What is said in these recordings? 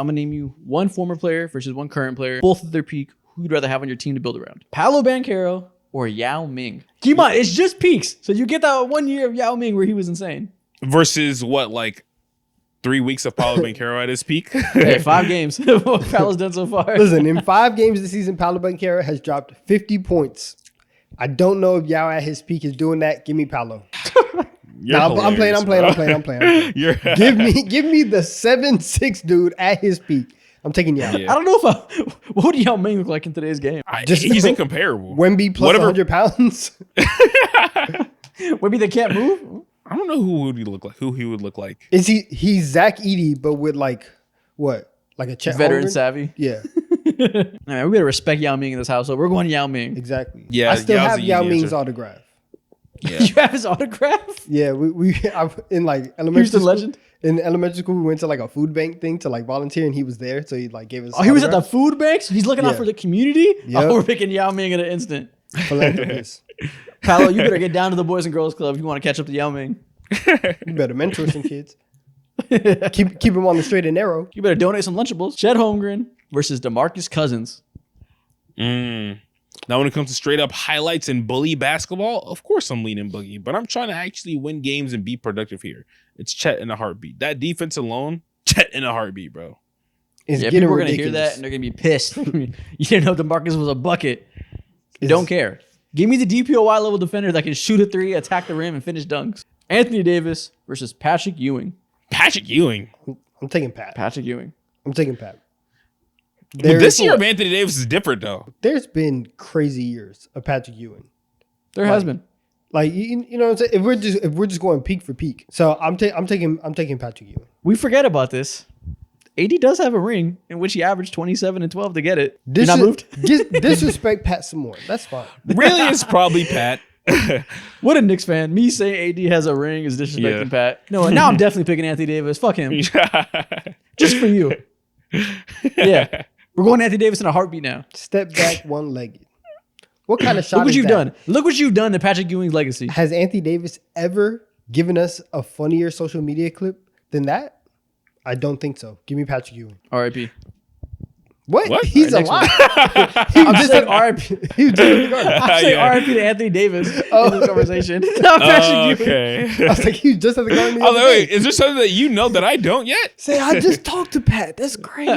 I'm going to name you one former player versus one current player, both at their peak. Who you'd rather have on your team to build around? Paolo Banchero or Yao Ming? Keep on, it's just peaks. So you get that 1 year of Yao Ming where he was insane. Versus what, like 3 weeks of Paolo Banchero at his peak? Hey, 5 games. What Paolo's done so far. Listen, in 5 games this season, Paolo Banchero has dropped 50 points. I don't know if Yao at his peak is doing that. Give me Paolo. I'm playing. Give me the 7'6" dude at his peak. I'm taking Yao. Yeah. I don't know what would Yao Ming look like in today's game? He's incomparable. Wemby plus 100 pounds. Wemby that can't move? I don't know who he would look like. Is he's Zach Edey, but with like what? Like a Chet veteran Holmgren? savvy? Yeah. All right, we gotta respect Yao Ming in this household. We're going Yao Ming. Exactly. Yeah, I still have Yao Ming's autograph. Yeah. You have his autograph? Yeah, I in like elementary Houston school, legend. In elementary school, we went to like a food bank thing to like volunteer, and he was there, so he like gave us. Oh, he was at the food bank, so he's looking out for the community. Yep. Oh, we're picking Yao Ming in an instant. Philanthropist. Paolo, you better get down to the Boys and Girls Club if you want to catch up to Yao Ming. You better mentor some kids. keep him on the straight and narrow. You better donate some Lunchables. Chet Holmgren versus DeMarcus Cousins. Now, when it comes to straight up highlights and bully basketball, of course I'm leaning Boogie, but I'm trying to actually win games and be productive here. It's Chet in a heartbeat. That defense alone, Chet in a heartbeat, bro. People are going to hear that and they're going to be pissed. You didn't know DeMarcus was a bucket. Don't care. Give me the DPOY level defender that can shoot a 3, attack the rim, and finish dunks. Anthony Davis versus Patrick Ewing. Patrick Ewing. I'm taking Pat. Patrick Ewing. I'm taking Pat. This year of Anthony Davis is different, though. There's been crazy years of Patrick Ewing. There has been. Like you know what I'm saying? If we're just going peak for peak. So I'm taking Patrick Ewing. We forget about this. AD does have a ring in which he averaged 27 and 12 to get it. You're not moved? Disrespect Pat some more. That's fine. Really, it's probably Pat. What a Knicks fan. Me saying AD has a ring is disrespecting Pat. No, now I'm definitely picking Anthony Davis. Fuck him. Just for you. Yeah. We're going Anthony Davis in a heartbeat now. Step back one-legged. What kind of shot Look what is you've that? done. Look what you've done to Patrick Ewing's legacy. Has Anthony Davis ever given us a funnier social media clip than that? I don't think so. Give me Patrick Ewing. R.I.P. What? He's alive. I'm just saying R.I.P. I'm saying R.I.P. to Anthony Davis in this conversation. Not Patrick Ewing. I was like, he just at the garden. Wait, is there something that you know that I don't yet? Say, I just talked to Pat. That's crazy.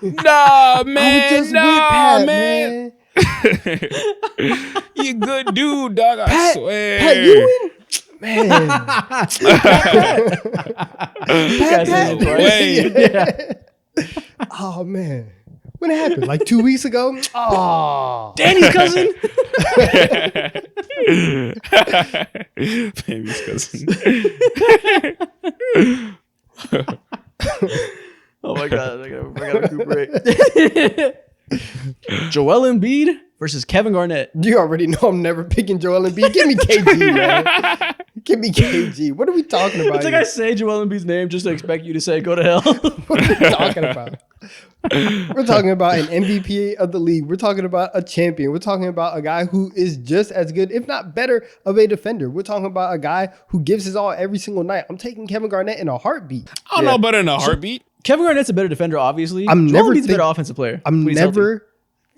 Nah, man. I was just with Pat, man. You good dude, dog. I swear. Pat Ewing? Man. Pat. Way. Oh, man. When it happened? Like 2 weeks ago? Oh. Danny's cousin? Baby's cousin. Oh my God. I gotta recuperate. Joel Embiid versus Kevin Garnett. You already know I'm never picking Joel Embiid. Give me KG, man. Give me KG. What are we talking about? It's like I say Joel Embiid's name just to expect you to say go to hell. What are we talking about? We're talking about an MVP of the league. We're talking about a champion. We're talking about a guy who is just as good, if not better, of a defender. We're talking about a guy who gives his all every single night. I'm taking Kevin Garnett in a heartbeat. I don't know, but in a heartbeat. Kevin Garnett's a better defender, obviously. Joel Embiid's a better offensive player. I'm never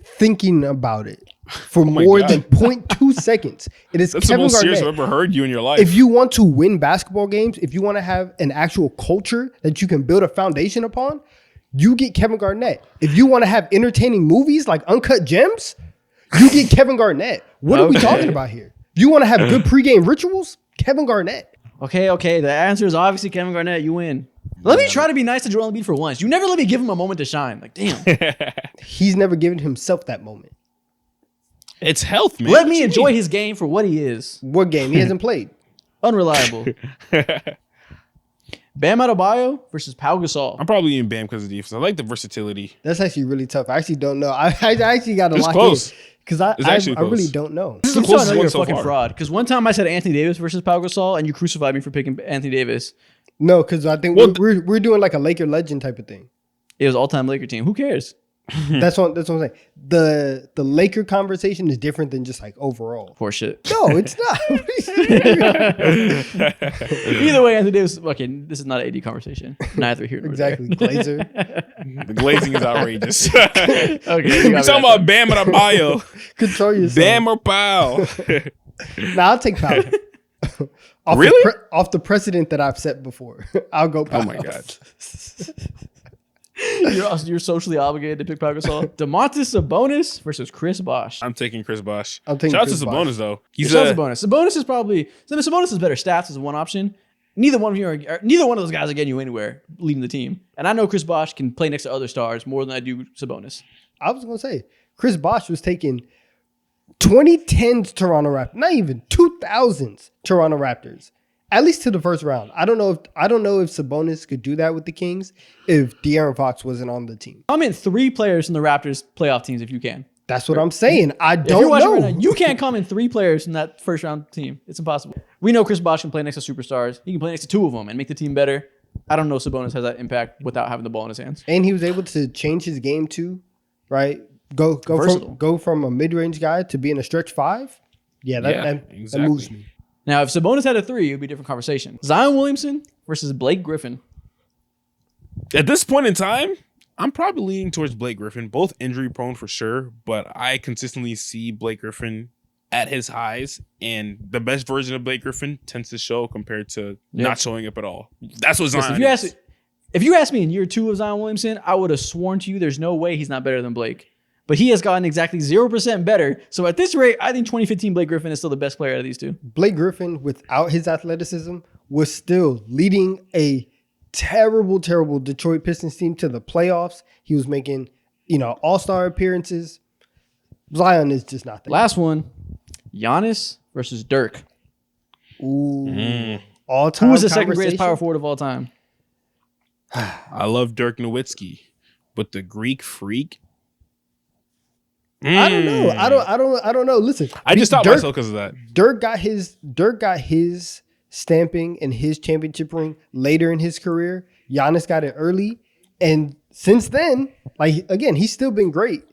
thinking about it for more than 0.2 seconds. It is That's Kevin the most Garnett. serious I've ever heard you in your life. If you want to win basketball games, if you want to have an actual culture that you can build a foundation upon, you get Kevin Garnett. If you want to have entertaining movies like Uncut Gems, you get Kevin Garnett. What are we talking about here? You want to have good pregame rituals? Kevin Garnett. Okay. The answer is obviously Kevin Garnett. You win. Let me try to be nice to Joel Embiid for once. You never let me give him a moment to shine. Like, damn. He's never given himself that moment. It's health, man. Let me enjoy his game for what he is. What game? He hasn't played. Unreliable. Bam Adebayo versus Pau Gasol. I'm probably in Bam because of the defense. I like the versatility. That's actually really tough. I actually don't know. I actually got to lock close. in because I really don't know. This is close I know you're a so fucking far. fraud. Because one time I said Anthony Davis versus Pau Gasol, and you crucified me for picking Anthony Davis. No, because I think we're doing like a Laker legend type of thing. It was all-time Laker team. Who cares? That's what I'm saying. The Laker conversation is different than just like overall. Poor shit. No, it's not. Either way, Anthony Davis. Okay, this is not an AD conversation. Neither here nor Exactly. there. Glazer. The glazing is outrageous. Okay, We're talking about Bam or Bio. Control yourself. Bam or Pow. Nah, I'll take Paolo. Really? Off the precedent that I've set before. I'll go Paolo. Oh my God. You're socially obligated to pick Pau Gasol. Domantas Sabonis versus Chris Bosh. I'm taking Chris Bosh. I'm taking Shout out Chris to Bosh. Sabonis though. He's Shout out to Sabonis. Sabonis is probably Sabonis has better stats as one option. Neither one of those guys are getting you anywhere leading the team. And I know Chris Bosh can play next to other stars more than I do Sabonis. I was gonna say Chris Bosh was taking 2010s Toronto Raptors, not even 2000s Toronto Raptors, at least to the first round. I don't know if Sabonis could do that with the Kings if De'Aaron Fox wasn't on the team. I'm in 3 players from the Raptors playoff teams if you can. That's what I'm saying. I If don't you're watching know. right now, you can't come in 3 players from that first round team. It's impossible. We know Chris Bosh can play next to superstars. He can play next to 2 of them and make the team better. I don't know if Sabonis has that impact without having the ball in his hands. And he was able to change his game too, right? Go from a mid-range guy to being a stretch 5. Yeah, that moves me. Now, if Sabonis had a 3, it would be a different conversation. Zion Williamson versus Blake Griffin. At this point in time, I'm probably leaning towards Blake Griffin. Both injury prone for sure, but I consistently see Blake Griffin at his highs, and the best version of Blake Griffin tends to show compared to not showing up at all. That's what Zion is. If you asked me in year 2 of Zion Williamson, I would have sworn to you there's no way he's not better than Blake. But he has gotten exactly 0% better. So at this rate, I think 2015 Blake Griffin is still the best player out of these 2. Blake Griffin, without his athleticism, was still leading a terrible, terrible Detroit Pistons team to the playoffs. He was making, all-star appearances. Zion is just not there. Last one, Giannis versus Dirk. Ooh. All-time Who was the second greatest power forward of all time? I love Dirk Nowitzki, but the Greek freak. I don't know. I don't know. Listen, I just stopped myself because of that. Dirk got his stamping and his championship ring later in his career. Giannis got it early, and since then, he's still been great.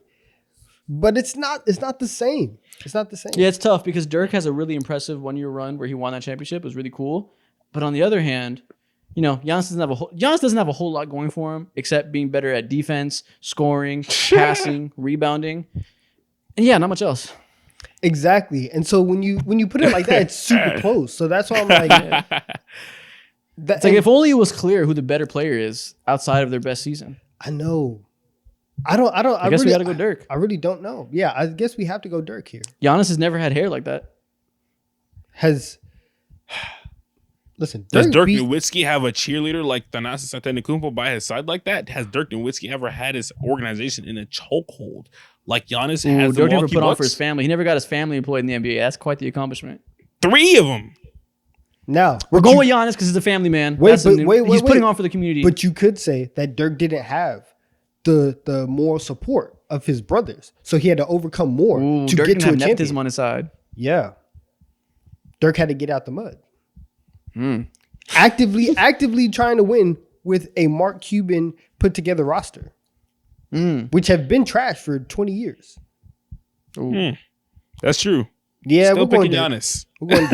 But it's not the same. It's not the same. Yeah, it's tough because Dirk has a really impressive 1-year run where he won that championship. It was really cool. But on the other hand, Giannis doesn't have a whole lot going for him except being better at defense, scoring, passing, rebounding. And yeah, not much else. Exactly. And so when you put it like that, it's super close. So that's why I'm like, it's like if only it was clear who the better player is outside of their best season. I know. I guess we got to go Dirk. I really don't know. Yeah, I guess we have to go Dirk here. Giannis has never had hair like that. Listen, does Dirk Nowitzki have a cheerleader like Thanasis Antetokounmpo by his side like that? Has Dirk Nowitzki ever had his organization in a chokehold like Giannis has? Dirk never put on for his family. He never got his family employed in the NBA. That's quite the accomplishment. 3 of them. Now we're going with Giannis because he's a family man. Wait, he's putting on for the community. But you could say that Dirk didn't have the moral support of his brothers, so he had to overcome more to Dirk get to a nepotism champion on his side. Yeah, Dirk had to get out the mud. Actively trying to win with a Mark Cuban put together roster, which have been trashed for 20 years. That's true. Yeah, Still we're going picking Giannis. We're going